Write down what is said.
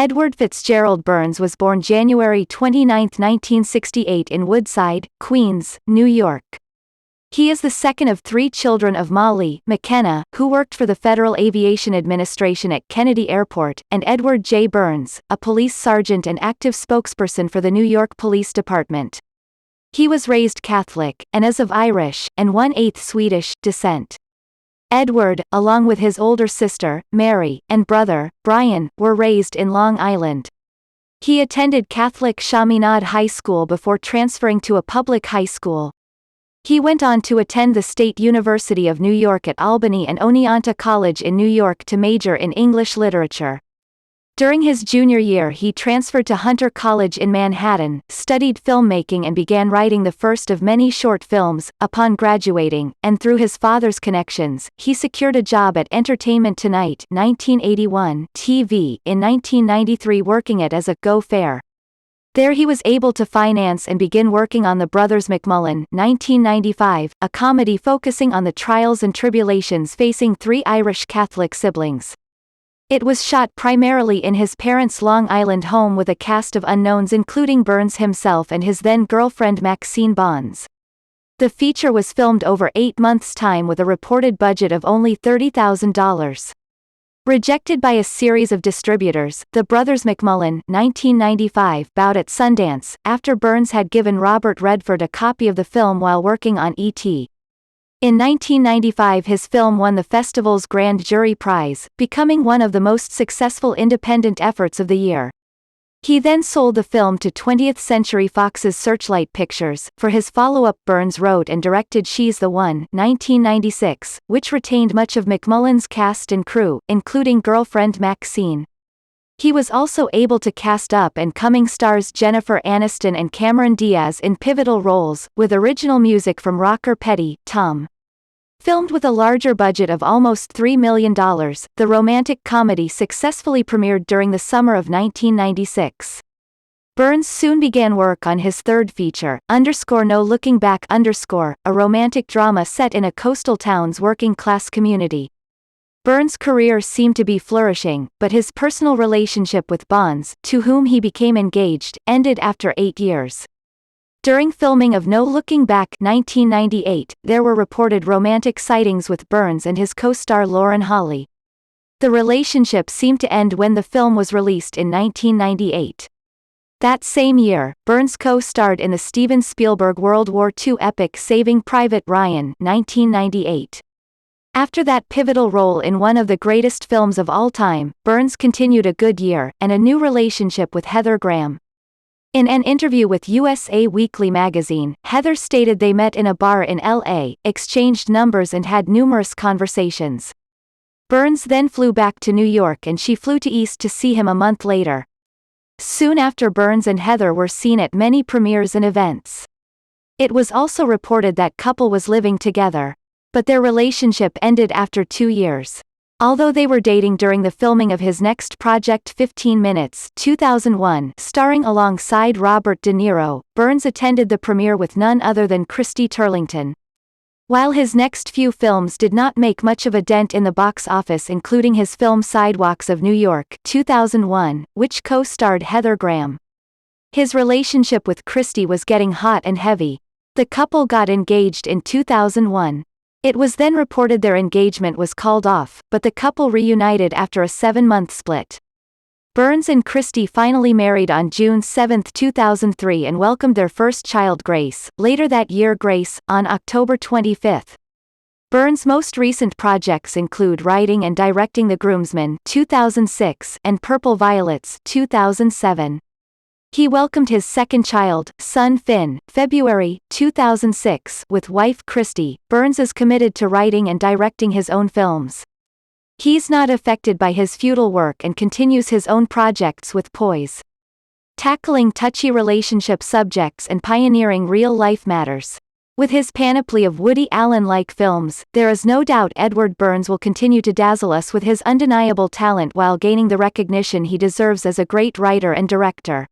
Edward Fitzgerald Burns was born January 29, 1968 in Woodside, Queens, New York. He is the second of three children of Molly McKenna, who worked for the Federal Aviation Administration at Kennedy Airport, and Edward J. Burns, a police sergeant and active spokesperson for the New York Police Department. He was raised Catholic, and is of Irish, and 1/8 Swedish, descent. Edward, along with his older sister, Mary, and brother, Brian, were raised in Long Island. He attended Catholic Chaminade High School before transferring to a public high school. He went on to attend the State University of New York at Albany and Oneonta College in New York to major in English literature. During his junior year he transferred to Hunter College in Manhattan, studied filmmaking and began writing the first of many short films. Upon graduating, and through his father's connections, he secured a job at Entertainment Tonight 1981 TV in 1993 working it as a go-fare. There he was able to finance and begin working on The Brothers McMullen 1995, a comedy focusing on the trials and tribulations facing three Irish Catholic siblings. It was shot primarily in his parents' Long Island home with a cast of unknowns including Burns himself and his then-girlfriend Maxine Bonds. The feature was filmed over 8 months' time with a reported budget of only $30,000. Rejected by a series of distributors, The Brothers McMullen 1995 bowed at Sundance, after Burns had given Robert Redford a copy of the film while working on E.T. In 1995 his film won the festival's Grand Jury Prize, becoming one of the most successful independent efforts of the year. He then sold the film to 20th Century Fox's Searchlight Pictures. For his follow-up Burns wrote and directed She's the One 1996, which retained much of McMullen's cast and crew, including girlfriend Maxine. He was also able to cast up-and-coming stars Jennifer Aniston and Cameron Diaz in pivotal roles, with original music from rocker Petty, Tom. Filmed with a larger budget of almost $3 million, the romantic comedy successfully premiered during the summer of 1996. Burns soon began work on his third feature, No Looking Back, a romantic drama set in a coastal town's working-class community. Burns' career seemed to be flourishing, but his personal relationship with Bonds, to whom he became engaged, ended after 8 years. During filming of No Looking Back 1998, there were reported romantic sightings with Burns and his co-star Lauren Holly. The relationship seemed to end when the film was released in 1998. That same year, Burns co-starred in the Steven Spielberg World War II epic Saving Private Ryan 1998. After that pivotal role in one of the greatest films of all time, Burns continued a good year, and a new relationship with Heather Graham. In an interview with USA Weekly magazine, Heather stated they met in a bar in L.A., exchanged numbers and had numerous conversations. Burns then flew back to New York and she flew to East to see him a month later. Soon after, Burns and Heather were seen at many premieres and events. It was also reported that couple was living together. But their relationship ended after 2 years. Although they were dating during the filming of his next project 15 Minutes 2001, starring alongside Robert De Niro, Burns attended the premiere with none other than Christy Turlington. While his next few films did not make much of a dent in the box office, including his film Sidewalks of New York 2001, which co-starred Heather Graham. His relationship with Christy was getting hot and heavy. The couple got engaged in 2001. It was then reported their engagement was called off, but the couple reunited after a 7-month split. Burns and Christy finally married on June 7, 2003 and welcomed their first child Grace, later that year Grace, on October 25. Burns' most recent projects include writing and directing The Groomsman 2006 and Purple Violets 2007. He welcomed his second child, son Finn, February 2006, with wife Christy. Burns is committed to writing and directing his own films. He's not affected by his feudal work and continues his own projects with poise, tackling touchy relationship subjects and pioneering real-life matters. With his panoply of Woody Allen-like films, there is no doubt Edward Burns will continue to dazzle us with his undeniable talent while gaining the recognition he deserves as a great writer and director.